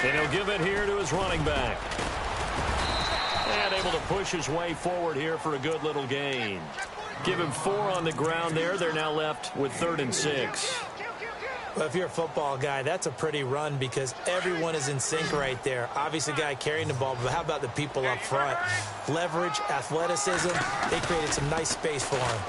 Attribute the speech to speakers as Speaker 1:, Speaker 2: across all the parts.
Speaker 1: And he'll give it here to his running back. And able to push his way forward here for a good little gain. Give him 4 on the ground there. They're now left with 3rd and 6.
Speaker 2: Well, if you're a football guy, that's a pretty run because everyone is in sync right there. Obviously, guy carrying the ball, but how about the people up front? Leverage, athleticism, they created some nice space for him.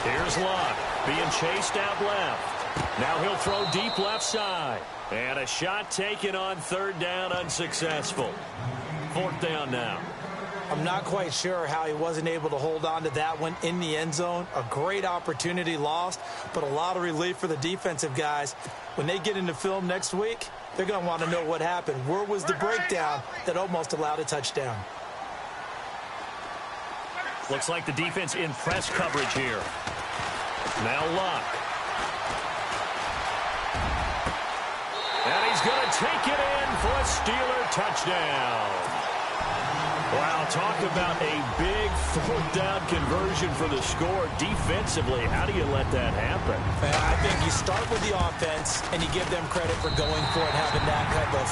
Speaker 1: Here's Luck, being chased out left. Now he'll throw deep left side. And a shot taken on 3rd down, unsuccessful. 4th down now.
Speaker 2: I'm not quite sure how he wasn't able to hold on to that one in the end zone. A great opportunity lost, but a lot of relief for the defensive guys. When they get into film next week, they're going to want to know what happened. Where was the breakdown that almost allowed a touchdown?
Speaker 1: Looks like the defense in press coverage here. Now Luck. And he's going to take it in for a Steeler touchdown. Wow, talk about a big 4th down conversion for the score. Defensively, how do you let that happen?
Speaker 2: I think you start with the offense and you give them credit for going for it, having that type of,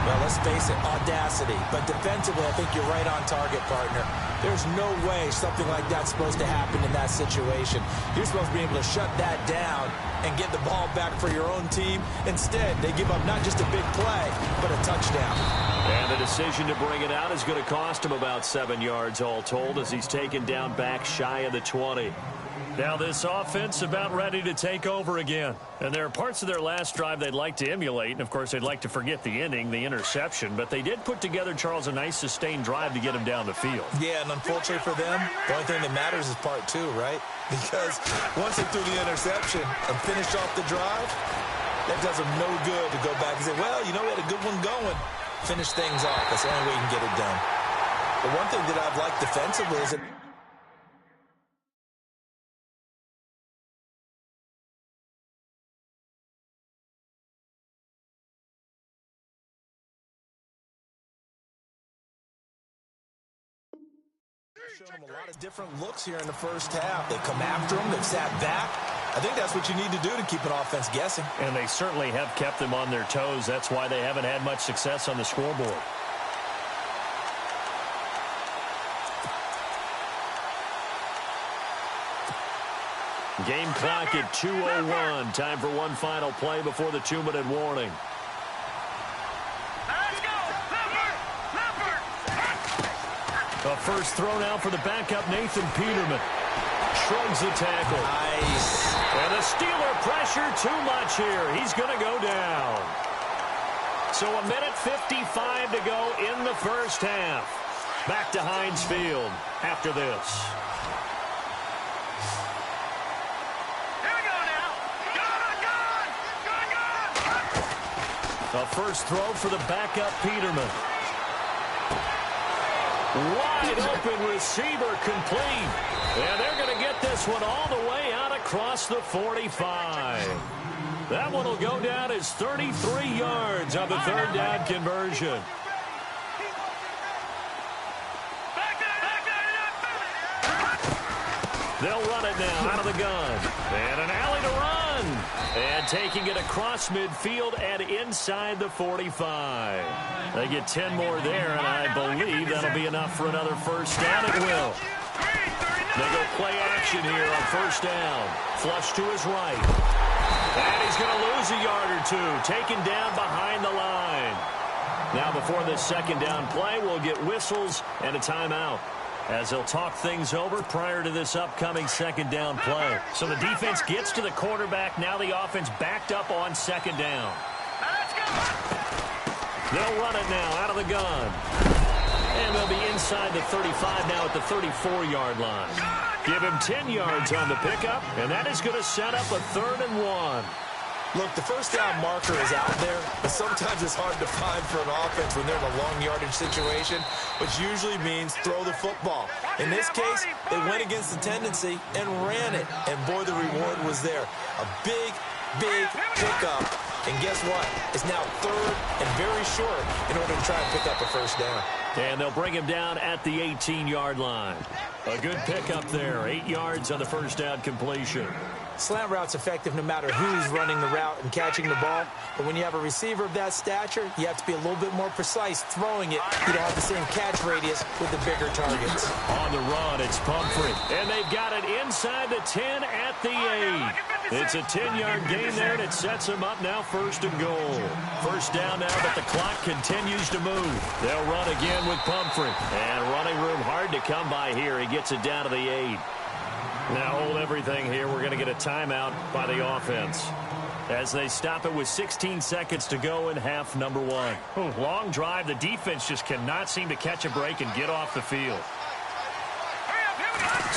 Speaker 2: well, let's face it, audacity. But defensively, I think you're right on target, partner. There's no way something like that's supposed to happen in that situation. You're supposed to be able to shut that down and get the ball back for your own team. Instead, they give up not just a big play, but a touchdown.
Speaker 1: And the decision to bring it out is going to cost him about 7 yards all told as he's taken down back shy of the 20. Now this offense about ready to take over again. And there are parts of their last drive they'd like to emulate. And, of course, they'd like to forget the inning, the interception. But they did put together, Charles, a nice sustained drive to get him down the field.
Speaker 2: Yeah, and unfortunately for them, the only thing that matters is part 2, right? Because once they threw the interception and finished off the drive, that does them no good to go back and say, well, you know, we had a good one going. Finish things off. That's the only way you can get it done. But one thing that I've liked defensively is that shown them a lot of different looks here in the first half. They come after them. They've sat back. I think that's what you need to do to keep an offense guessing.
Speaker 1: And they certainly have kept them on their toes. That's why they haven't had much success on the scoreboard. Game clock at 2:01. Time for one final play before the 2-minute warning. A first throw now for the backup, Nathan Peterman. Shrugs the tackle.
Speaker 2: Nice.
Speaker 1: And the Steeler pressure too much here. He's going to go down. So 1:55 to go in the first half. Back to Heinz Field after this. A first throw for the backup, Peterman. Wide open receiver complete. And they're going to get this one all the way out across the 45. That one will go down as 33 yards on the 3rd down conversion. They'll run it now out of the gun. And an alley to run. And taking it across midfield and inside the 45. They get 10 more there, and I believe that'll be enough for another first down. It will. They go play action here on first down. Flush to his right. And he's going to lose a yard or two. Taken down behind the line. Now before this second down play, we'll get whistles and a timeout, as they'll talk things over prior to this upcoming second down play. So the defense gets to the quarterback. Now the offense backed up on second down. They'll run it now out of the gun. And they'll be inside the 35 now at the 34-yard line. Give him 10 yards on the pickup, and that is going to set up a 3rd and 1.
Speaker 2: Look, the first down marker is out there, but sometimes it's hard to find for an offense when they're in a long yardage situation, which usually means throw the football. In this case, they went against the tendency and ran it, and boy, the reward was there. A big, big pickup, and guess what? It's now 3rd and very short in order to try and pick up a first down.
Speaker 1: And they'll bring him down at the 18-yard line. A good pickup there, 8 yards on the first down completion.
Speaker 2: Slant route's effective no matter who's running the route and catching the ball. But when you have a receiver of that stature, you have to be a little bit more precise throwing it. You don't have the same catch radius with the bigger targets.
Speaker 1: On the run, it's Pumphrey. And they've got it inside the 10 at the 8. It's a 10-yard gain there, and it sets them up now 1st and goal. First down now, but the clock continues to move. They'll run again with Pumphrey. And running room hard to come by here. He gets it down to the 8. Now hold everything here. We're going to get a timeout by the offense as they stop it with 16 seconds to go in half number 1. Long drive. The defense just cannot seem to catch a break and get off the field.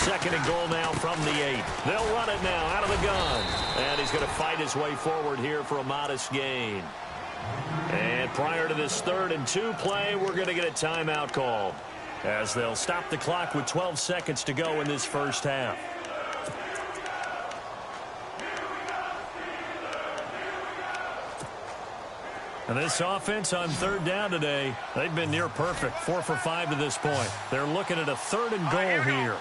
Speaker 1: 2nd and goal now from the 8. They'll run it now out of the gun. And he's going to fight his way forward here for a modest gain. And prior to this 3rd and 2 play, we're going to get a timeout call as they'll stop the clock with 12 seconds to go in this first half. And this offense on 3rd down today, they've been near perfect. 4 for 5 to this point. They're looking at a 3rd and goal here.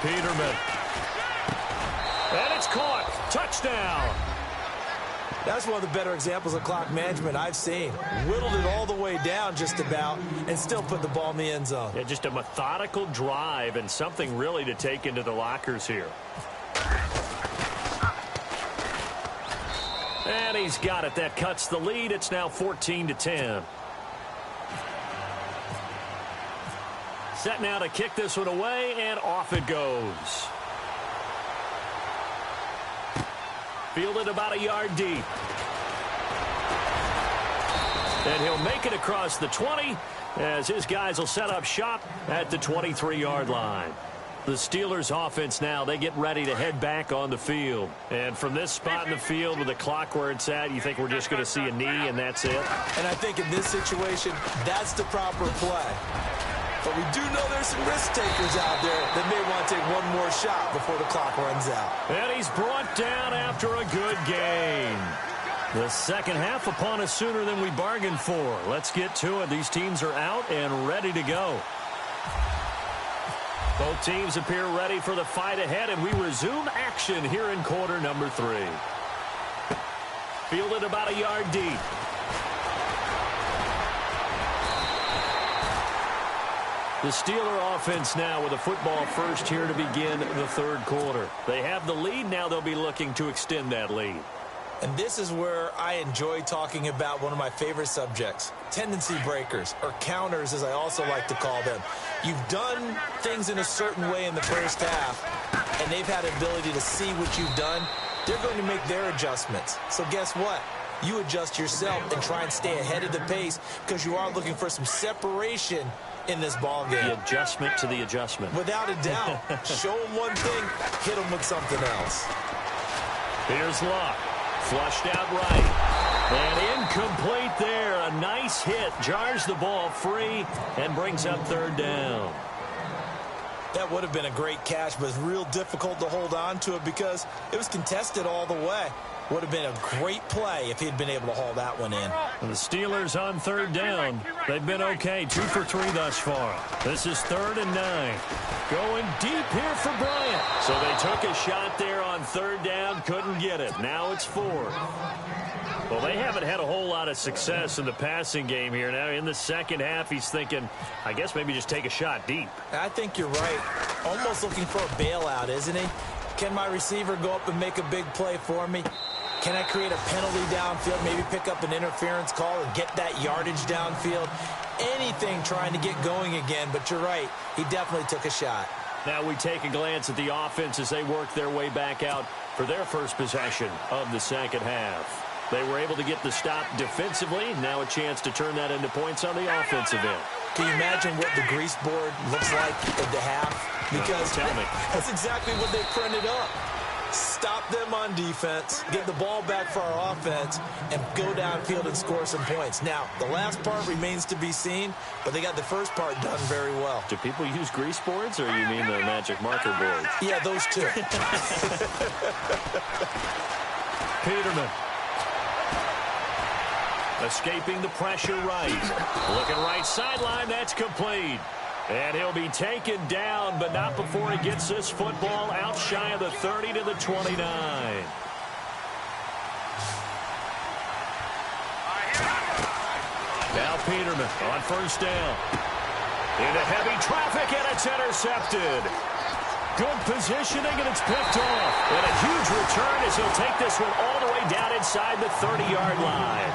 Speaker 1: Peterman. And it's caught. Touchdown.
Speaker 2: That's one of the better examples of clock management I've seen. Whittled it all the way down just about and still put the ball in the end zone.
Speaker 1: Yeah, just a methodical drive and something really to take into the lockers here. And he's got it. That cuts the lead. It's now 14-10. Set now to kick this one away, and off it goes. Fielded about a yard deep. And he'll make it across the 20 as his guys will set up shop at the 23-yard line. The Steelers offense now, they get ready to head back on the field. And from this spot in the field with the clock where it's at, you think we're just going to see a knee and that's it?
Speaker 2: And I think in this situation, that's the proper play. But we do know there's some risk takers out there that may want to take one more shot before the clock runs out.
Speaker 1: And he's brought down after a good gain. The second half upon us sooner than we bargained for. Let's get to it. These teams are out and ready to go. Both teams appear ready for the fight ahead, and we resume action here in quarter number 3. Fielded about a yard deep. The Steeler offense now with a football first here to begin the 3rd quarter. They have the lead. Now they'll be looking to extend that lead.
Speaker 2: And this is where I enjoy talking about one of my favorite subjects, tendency breakers, or counters as I also like to call them. You've done things in a certain way in the first half, and they've had the ability to see what you've done. They're going to make their adjustments. So guess what? You adjust yourself and try and stay ahead of the pace because you are looking for some separation in this ball game.
Speaker 1: The adjustment to the adjustment.
Speaker 2: Without a doubt. Show them one thing, hit them with something else.
Speaker 1: Here's Luck. Flushed out right. And incomplete there. A nice hit. Jars the ball free and brings up 3rd down.
Speaker 2: That would have been a great catch, but it's real difficult to hold on to it because it was contested all the way. Would have been a great play if he'd been able to haul that one in.
Speaker 1: And the Steelers on 3rd down. They've been okay. 2 for 3 thus far. This is 3rd and 9. Going deep here for Bryant. So they took a shot there on 3rd down. Couldn't get it. Now it's 4th. Well, they haven't had a whole lot of success in the passing game here. Now in the second half, he's thinking, I guess maybe just take a shot deep.
Speaker 2: I think you're right. Almost looking for a bailout, isn't he? Can my receiver go up and make a big play for me? Can I create a penalty downfield, maybe pick up an interference call and get that yardage downfield? Anything trying to get going again, but you're right. He definitely took a shot.
Speaker 1: Now we take a glance at the offense as they work their way back out for their first possession of the second half. They were able to get the stop defensively. Now a chance to turn that into points on the offensive end.
Speaker 2: Can you imagine what the grease board looks like at the half? Because
Speaker 1: tell me.
Speaker 2: That's exactly what they printed up. Stop them on defense, get the ball back for our offense, and go downfield and score some points. Now, the last part remains to be seen, but they got the first part done very well.
Speaker 1: Do people use grease boards, or you mean the magic marker boards?
Speaker 2: Yeah, those two.
Speaker 1: Peterman. Escaping the pressure right. Looking right sideline, that's complete. And he'll be taken down, but not before he gets this football out shy of the 30 to the 29. Now Peterman on first down. Into heavy traffic, and it's intercepted. Good positioning, and it's picked off. And a huge return as he'll take this one all the way down inside the 30-yard line.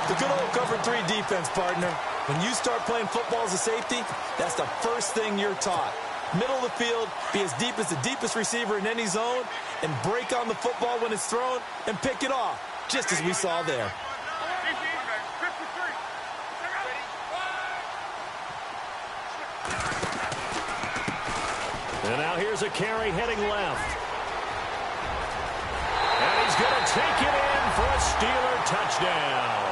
Speaker 2: The good old cover 3 defense, partner. When you start playing football as a safety, that's the first thing you're taught. Middle of the field, be as deep as the deepest receiver in any zone, and break on the football when it's thrown, and pick it off, just as we saw there.
Speaker 1: And now here's a carry heading left. And he's going to take it in for a Steeler touchdown.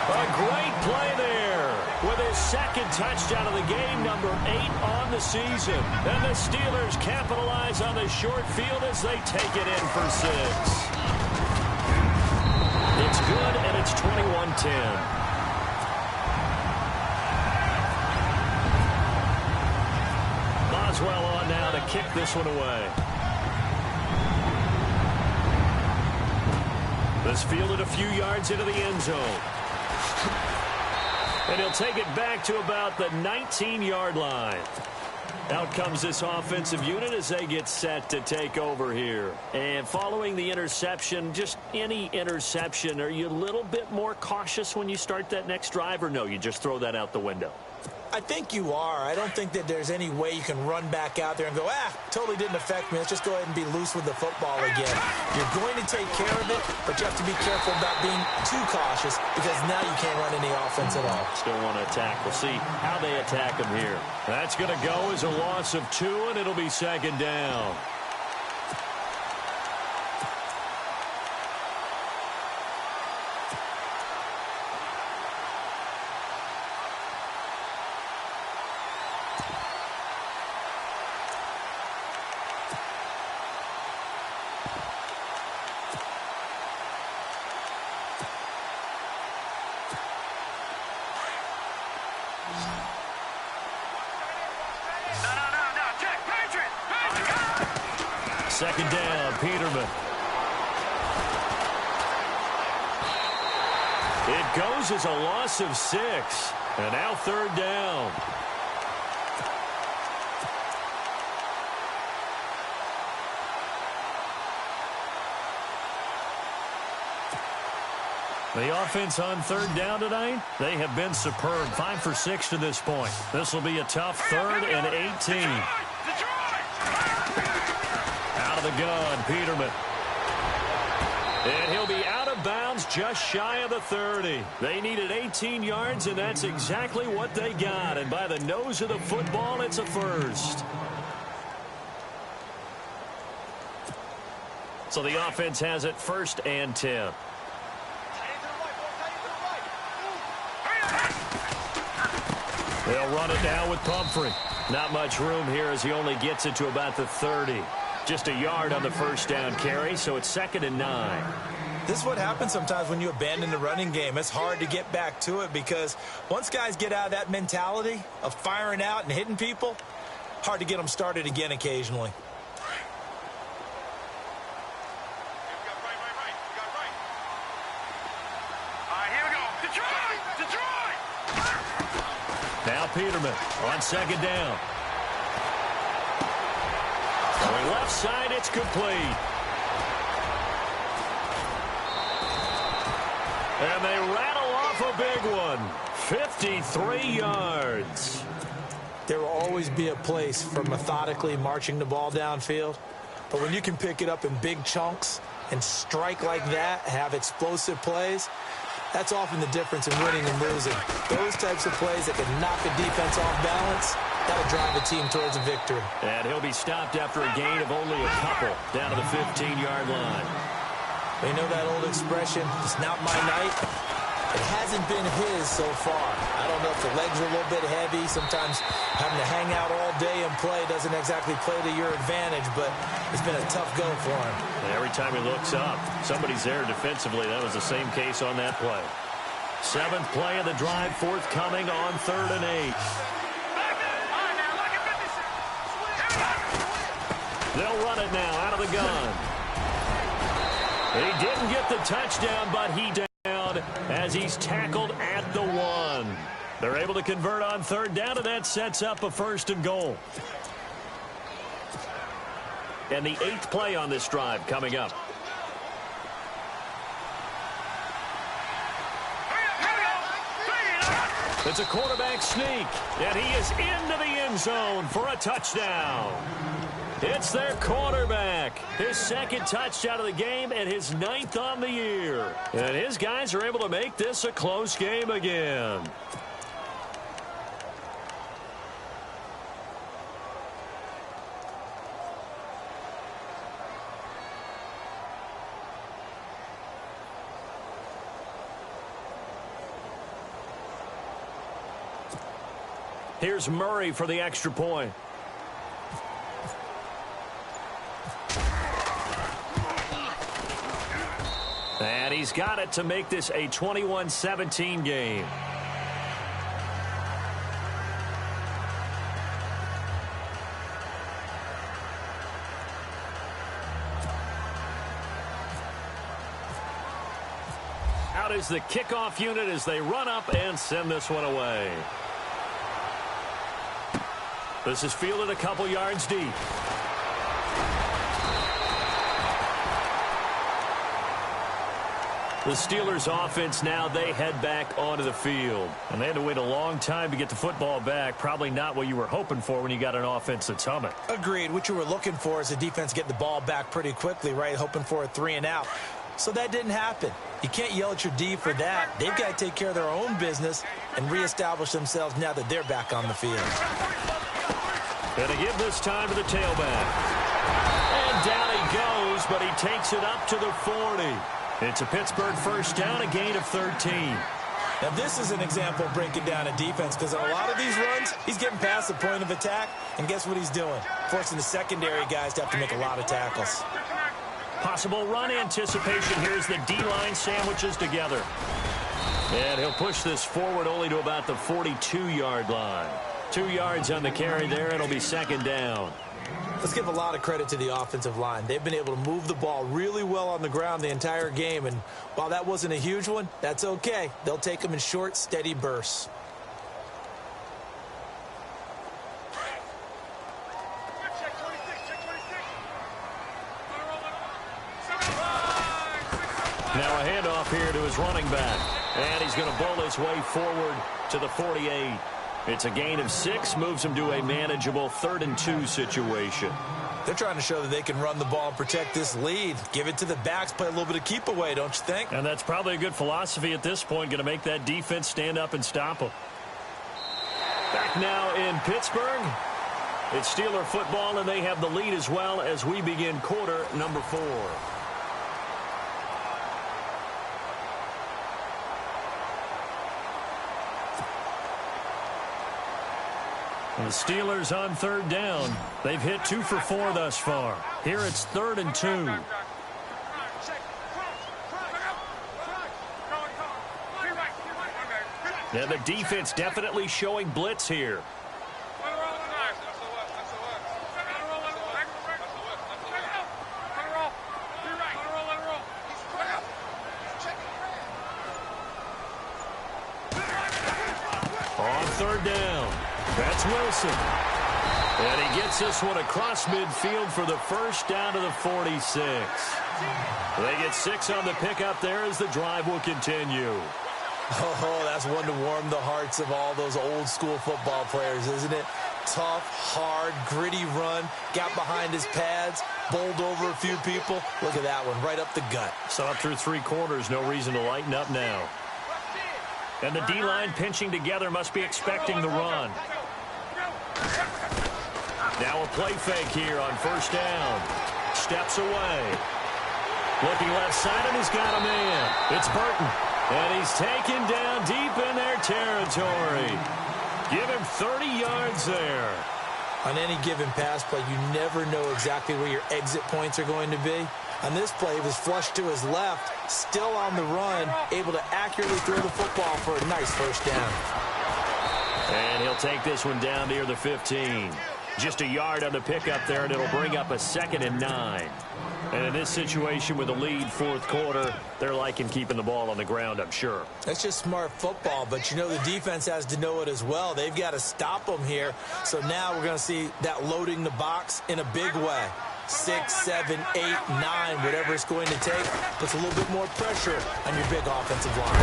Speaker 1: A great play there with his second touchdown of the game, number 8 on the season. And the Steelers capitalize on the short field as they take it in for 6. It's good, and it's 21-10. Boswell on now to kick this one away. This fielded a few yards into the end zone. And he'll take it back to about the 19-yard line. Out comes this offensive unit as they get set to take over here. And following the interception, just any interception, are you a little bit more cautious when you start that next drive, or no, you just throw that out the window?
Speaker 2: I think you are. I don't think that there's any way you can run back out there and go, totally didn't affect me. Let's just go ahead and be loose with the football again. You're going to take care of it, but you have to be careful about being too cautious because now you can't run any offense at all.
Speaker 1: Still want to attack. We'll see how they attack him here. That's going to go as a loss of 2, and it'll be second down. Second down, Peterman. It goes as a loss of 6. And now third down. The offense on third down tonight, they have been superb. 5 for 6 to this point. This will be a tough 3rd and 18. Out of the gun, Peterman. And he'll be out of bounds just shy of the 30. They needed 18 yards, and that's exactly what they got. And by the nose of the football, it's a first. So the offense has it 1st and 10. They'll run it now with Pumphrey. Not much room here as he only gets it to about the 30. Just a yard on the first down carry, so it's 2nd and 9.
Speaker 2: This is what happens sometimes when you abandon the running game. It's hard to get back to it because once guys get out of that mentality of firing out and hitting people, hard to get them started again occasionally.
Speaker 1: Now Peterman on 2nd down. Going left side, it's complete. And they rattle off a big one. 53 yards.
Speaker 2: There will always be a place for methodically marching the ball downfield. But when you can pick it up in big chunks and strike like that, have explosive plays, that's often the difference in winning and losing. Those types of plays that can knock a defense off balance, that'll drive a team towards a victory.
Speaker 1: And he'll be stopped after a gain of only a couple down to the 15-yard line.
Speaker 2: You know that old expression, it's not my night? It hasn't been his so far. I don't know if the legs are a little bit heavy. Sometimes having to hang out all day and play doesn't exactly play to your advantage, but it's been a tough go for him.
Speaker 1: And every time he looks up, somebody's there defensively. That was the same case on that play. 7th play of the drive, forthcoming on 3rd and 8. They'll run it now out of the gun. He didn't get the touchdown, but he down as he's tackled at the 1. They're able to convert on 3rd down, and that sets up a 1st and goal. And the 8th play on this drive coming up. It's a quarterback sneak, and he is into the end zone for a touchdown. It's their quarterback. His 2nd touchdown of the game and his 9th on the year. And his guys are able to make this a close game again. Here's Murray for the extra point. And he's got it to make this a 21-17 game. Out is the kickoff unit as they run up and send this one away. This is fielded a couple yards deep. The Steelers offense now, they head back onto the field. And they had to wait a long time to get the football back. Probably not what you were hoping for when you got an offense that's humming.
Speaker 2: Agreed. What you were looking for is the defense get the ball back pretty quickly, right? Hoping for a 3 and out. So that didn't happen. You can't yell at your D for that. They've got to take care of their own business and reestablish themselves now that they're back on the field.
Speaker 1: Going to give this time to the tailback. And down he goes, but he takes it up to the 40. It's a Pittsburgh 1st down, a gain of 13.
Speaker 2: Now, this is an example of breaking down a defense because on a lot of these runs, he's getting past the point of attack, and guess what he's doing? Forcing the secondary guys to have to make a lot of tackles.
Speaker 1: Possible run anticipation. Here's the D-line sandwiches together. And he'll push this forward only to about the 42-yard line. 2 yards on the carry there. It'll be 2nd down.
Speaker 2: Let's give a lot of credit to the offensive line. They've been able to move the ball really well on the ground the entire game. And while that wasn't a huge one, that's okay. They'll take them in short, steady bursts.
Speaker 1: Now a handoff here to his running back. And he's going to bowl his way forward to the 48. It's a gain of 6, moves him to a manageable 3rd and 2 situation.
Speaker 2: They're trying to show that they can run the ball and protect this lead. Give it to the backs, play a little bit of keep away, don't you think?
Speaker 1: And that's probably a good philosophy at this point, going to make that defense stand up and stop them. Back now in Pittsburgh. It's Steeler football, and they have the lead as well as we begin quarter number 4. And the Steelers on 3rd down. They've hit 2 for 4 thus far. Here it's 3rd and 2. And the defense definitely showing blitz here. On 3rd down. That's Wilson. And he gets this one across midfield for the 1st down to the 46. They get 6 on the pickup there as the drive will continue.
Speaker 2: Oh, that's one to warm the hearts of all those old school football players, isn't it? Tough, hard, gritty run, got behind his pads, bowled over a few people. Look at that one, right up the gut.
Speaker 1: So up through 3 quarters, no reason to lighten up now. And the D-line pinching together, must be expecting the run. Now a play fake here on 1st down. Steps away. Looking left side, and he's got a man. It's Burton. And he's taken down deep in their territory. Give him 30 yards there.
Speaker 2: On any given pass play, you never know exactly where your exit points are going to be. On this play, he was flushed to his left, still on the run, able to accurately throw the football for a nice first down.
Speaker 1: And he'll take this one down near the 15. Just a yard on the pickup there, and it'll bring up a 2nd and 9. And in this situation with a lead fourth quarter, they're liking keeping the ball on the ground, I'm sure.
Speaker 2: That's just smart football, but you know the defense has to know it as well. They've got to stop them here. So now we're going to see that loading the box in a big way. 6, 7, 8, 9, whatever it's going to take, puts a little bit more pressure on your big offensive line.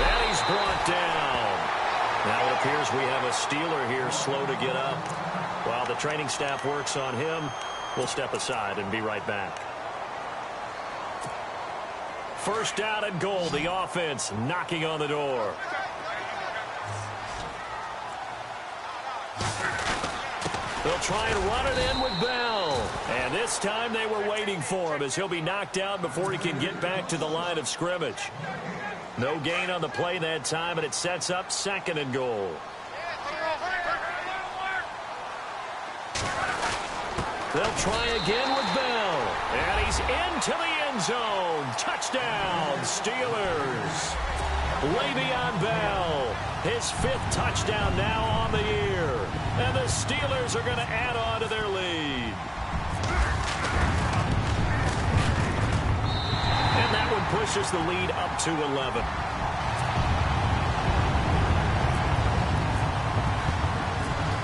Speaker 1: And he's brought down. Now it appears we have a Steeler here slow to get up. While the training staff works on him, we'll step aside and be right back. First down and goal, the offense knocking on the door. They'll try and run it in with Bell. And this time they were waiting for him as he'll be knocked out before he can get back to the line of scrimmage. No gain on the play that time, and it sets up 2nd and goal. They'll try again with Bell. And he's into the end zone. Touchdown, Steelers. Le'Veon Bell, his 5th touchdown now on the year. And the Steelers are going to add on to their lead. And that one pushes the lead up to 11.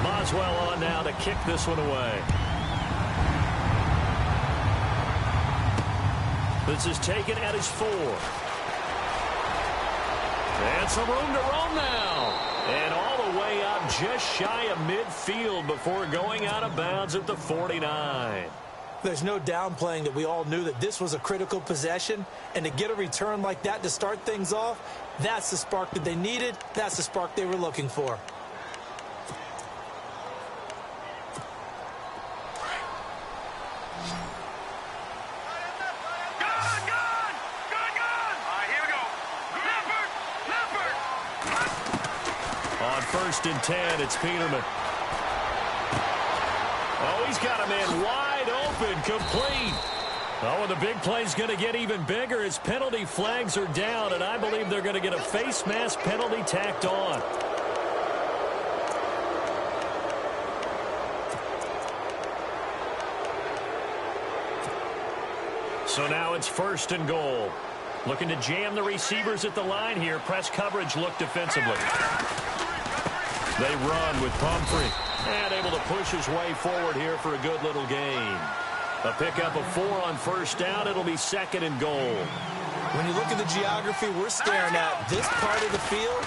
Speaker 1: Boswell on now to kick this one away. This is taken at his 4. And some room to roam now. And all the way up just shy of midfield before going out of bounds at the 49.
Speaker 2: There's no downplaying that we all knew that this was a critical possession. And to get a return like that to start things off, that's the spark that they needed. That's the spark they were looking for.
Speaker 1: First and 10, it's Peterman. Oh, he's got a man wide open, complete. Oh, and the big play's going to get even bigger as penalty flags are down, and I believe they're going to get a face mask penalty tacked on. So now it's 1st and goal. Looking to jam the receivers at the line here. Press coverage look defensively. They run with Pumphrey. And able to push his way forward here for a good little gain. A pickup of 4 on first down. It'll be 2nd and goal.
Speaker 2: When you look at the geography we're staring at, this part of the field,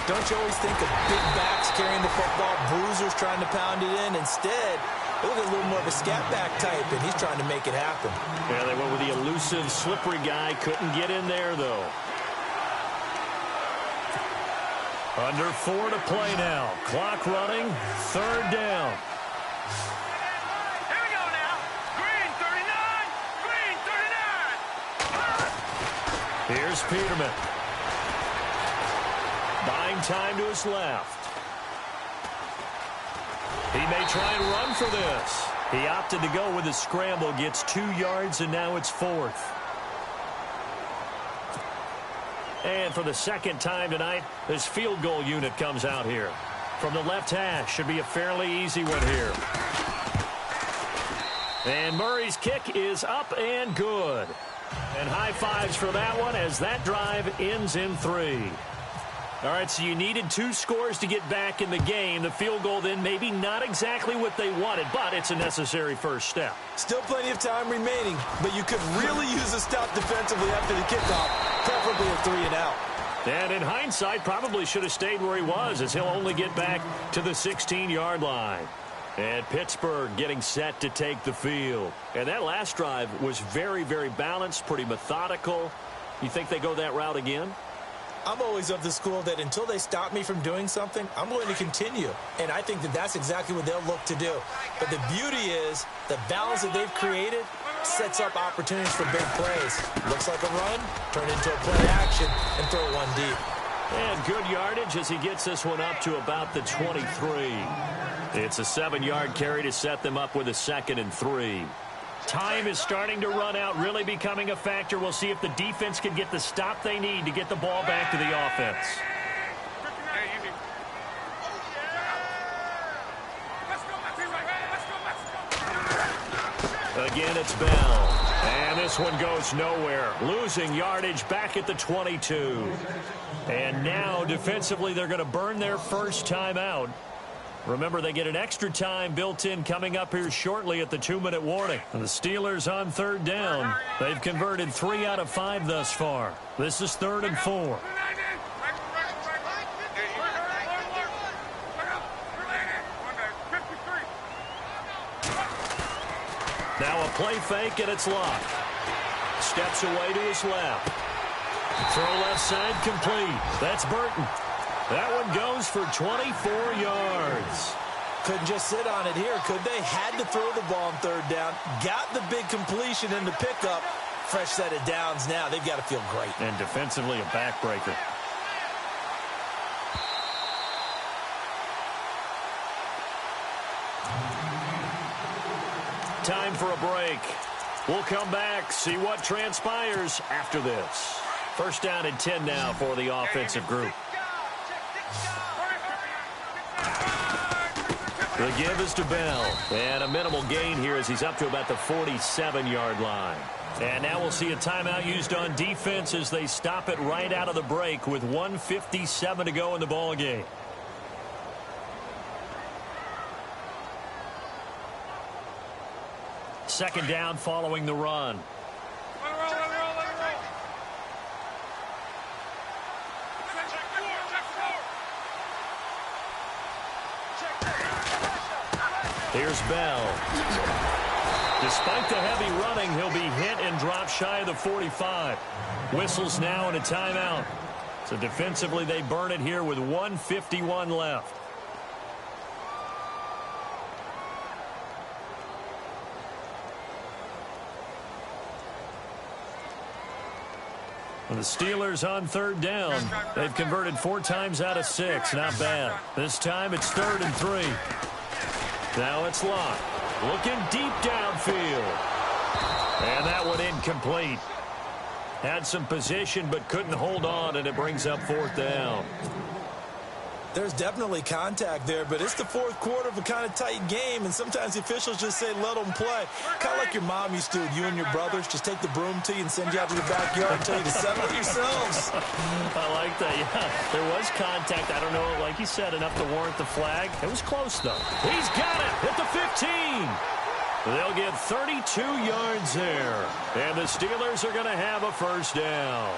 Speaker 2: don't you always think of big backs carrying the football, bruisers trying to pound it in? Instead, look at a little more of a scat back type, and he's trying to make it happen.
Speaker 1: Yeah, they went with the elusive, slippery guy. Couldn't get in there, though. Under 4 to play now. Clock running. 3rd down.
Speaker 3: Here we go now. Green 39. Green 39.
Speaker 1: Here's Peterman. Buying time to his left. He may try and run for this. He opted to go with a scramble. Gets 2 yards, and now it's 4th. And for the 2nd time tonight, this field goal unit comes out here. From the left hash, should be a fairly easy one here. And Murray's kick is up and good. And high fives for that one as that drive ends in 3. All right, so you needed 2 scores to get back in the game. The field goal then maybe not exactly what they wanted, but it's a necessary first step.
Speaker 2: Still plenty of time remaining, but you could really use a stop defensively after the kickoff, preferably a 3 and out.
Speaker 1: And in hindsight, probably should have stayed where he was as he'll only get back to the 16-yard line. And Pittsburgh getting set to take the field. And that last drive was very, very balanced, pretty methodical. You think they go that route again?
Speaker 2: I'm always of the school that until they stop me from doing something, I'm going to continue. And I think that that's exactly what they'll look to do. But the beauty is the balance that they've created sets up opportunities for big plays. Looks like a run, turn into a play action, and throw one deep.
Speaker 1: And good yardage as he gets this one up to about the 23. It's a 7-yard carry to set them up with a 2nd and 3. Time is starting to run out, really becoming a factor. We'll see if the defense can get the stop they need to get the ball back to the offense. Again, it's Bell. And this one goes nowhere. Losing yardage back at the 22. And now, defensively, they're going to burn their first timeout. Remember, they get an extra time built in coming up here shortly at the 2-minute warning. And the Steelers on 3rd down. They've converted 3 out of 5 thus far. This is 3rd and 4. Now a play fake, and it's locked. Steps away to his left. Throw left side complete. That's Burton. That one goes for 24 yards.
Speaker 2: Couldn't just sit on it here, could they? Had to throw the ball on 3rd down. Got the big completion in the pickup. Fresh set of downs now. They've got to feel great.
Speaker 1: And defensively, a backbreaker. Time for a break. We'll come back, see what transpires after this. 1st down and 10 now for the offensive group. The give is to Bell. And a minimal gain here as he's up to about the 47-yard line. And now we'll see a timeout used on defense as they stop it right out of the break with 1:57 to go in the ball game. Second down following the run. Here's Bell. Despite the heavy running, he'll be hit and drop shy of the 45. Whistles now and a timeout. So defensively, they burn it here with 1:51 left. The Steelers on 3rd down. They've converted 4 times out of 6. Not bad. This time it's 3rd and 3. Now it's locked. Looking deep downfield. And that one incomplete. Had some position but couldn't hold on, and it brings up 4th down.
Speaker 2: There's definitely contact there, but it's the 4th quarter of a kind of tight game, and sometimes the officials just say let them play. Kind of like your mom used to, you and your brothers just take the broom to you and send you out to the backyard and tell you to settle it yourselves.
Speaker 1: I like that, yeah. There was contact. I don't know, like you said, enough to warrant the flag. It was close, though. He's got it at the 15. They'll get 32 yards there, and the Steelers are going to have a 1st down.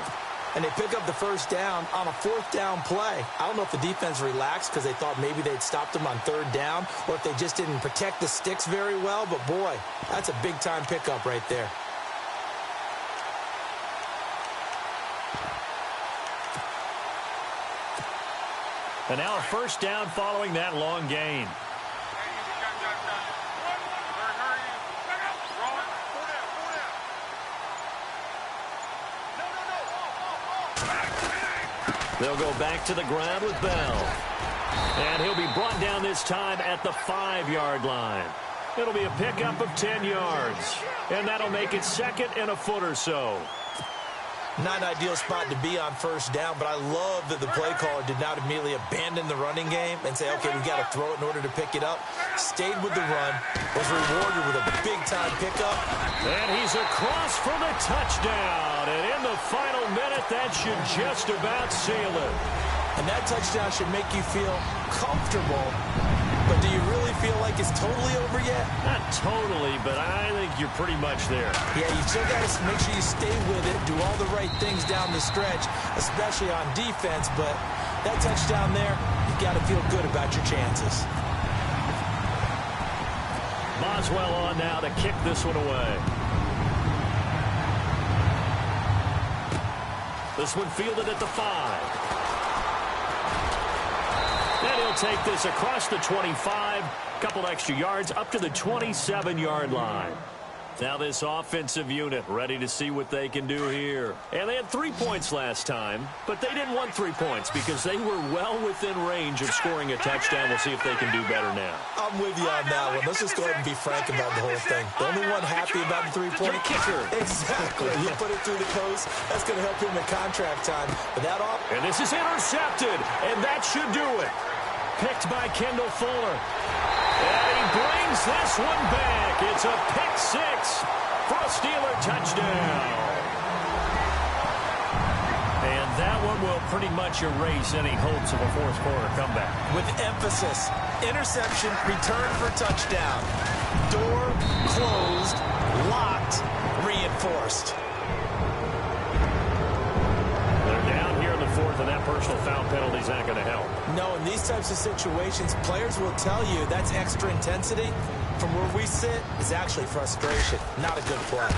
Speaker 2: And they pick up the 1st down on a 4th down play. I don't know if the defense relaxed because they thought maybe they'd stopped them on 3rd down or if they just didn't protect the sticks very well. But, boy, that's a big-time pickup right there.
Speaker 1: And now a 1st down following that long gain. They'll go back to the ground with Bell. And he'll be brought down this time at the 5-yard line. It'll be a pickup of 10 yards. And that'll make it 2nd and a foot or so.
Speaker 2: Not an ideal spot to be on 1st down, but I love that the play caller did not immediately abandon the running game and say, okay, we've got to throw it in order to pick it up. Stayed with the run, was rewarded with a big-time pickup.
Speaker 1: And he's across for the touchdown. And in the final minute, that should just about seal it.
Speaker 2: And that touchdown should make you feel comfortable. But do you really feel like it's totally over yet?
Speaker 1: Not totally, but I think you're pretty much there.
Speaker 2: Yeah, you still got to make sure you stay with it, do all the right things down the stretch, especially on defense. But that touchdown there, you've got to feel good about your chances.
Speaker 1: Boswell on now to kick this one away. This one fielded at the 5. And he'll take this across the 25, couple extra yards up to the 27-yard line. Now this offensive unit ready to see what they can do here. And they had 3 points last time, but they didn't want 3 points because they were well within range of scoring a touchdown. We'll see if they can do better now.
Speaker 2: I'm with you on that one. Let's just go ahead and be frank about the whole thing. The only one happy about the three-point
Speaker 1: kicker.
Speaker 2: Exactly. You put it through the post. That's going to help him in contract time. But that off.
Speaker 1: And this is intercepted, and that should do it. Picked by Kendall Fuller. And he brings this one back. It's a pick six for a Steeler touchdown. And that one will pretty much erase any hopes of a fourth quarter comeback.
Speaker 2: With emphasis, interception, return for touchdown. Door closed, locked, reinforced.
Speaker 1: They're down here in the fourth, and that personal foul penalty is not going to help.
Speaker 2: No, in these types of situations, players will tell you that's extra intensity. From where we sit, it's actually frustration. Not a good play.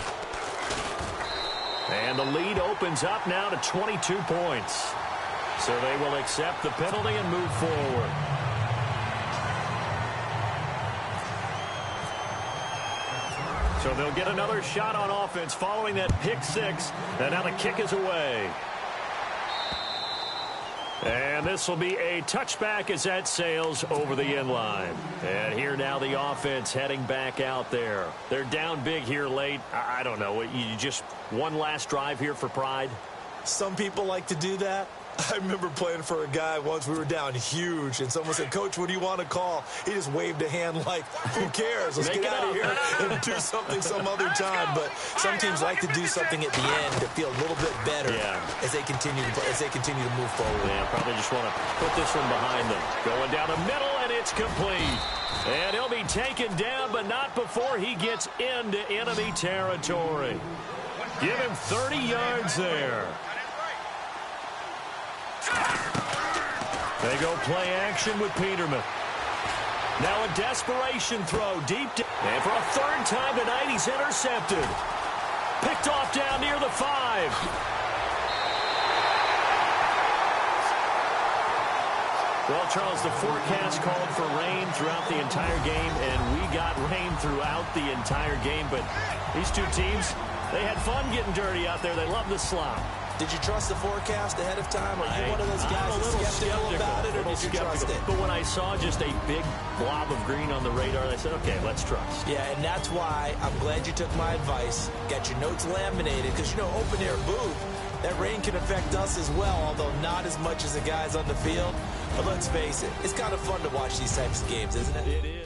Speaker 1: And the lead opens up now to 22 points. So they will accept the penalty and move forward. So they'll get another shot on offense following that pick six. And now the kick is away. And this will be a touchback as that sails over the end line. And here now the offense heading back out there. They're down big here late. I don't know. You just one last drive here for pride?
Speaker 2: Some people like to do that. I remember playing for a guy once. We were down huge, and someone said, "Coach, what do you want to call?" He just waved a hand like, "Who cares? Let's get out of here and do something some other time." But some teams like to do something at the end to feel a little bit better as they continue to move forward.
Speaker 1: Yeah, probably just want to put this one behind them. Going down the middle, and it's complete. And he'll be taken down, but not before he gets into enemy territory. Give him 30 yards there. They go play action with Peterman. Now a desperation throw deep. And for a third time tonight, he's intercepted. Picked off down near the 5. Well, Charles, the forecast called for rain throughout the entire game, and we got rain throughout the entire game. But these two teams, they had fun getting dirty out there. They love the slop.
Speaker 2: Did you trust the forecast ahead of time? Are you one of those guys that's skeptical about it, or did you trust it?
Speaker 1: But when I saw just a big blob of green on the radar, I said, okay, let's trust.
Speaker 2: Yeah, and that's why I'm glad you took my advice. Got your notes laminated, because, you know, open-air booth, that rain can affect us as well, although not as much as the guys on the field. But let's face it, it's kind of fun to watch these types of games, isn't it?
Speaker 1: It is.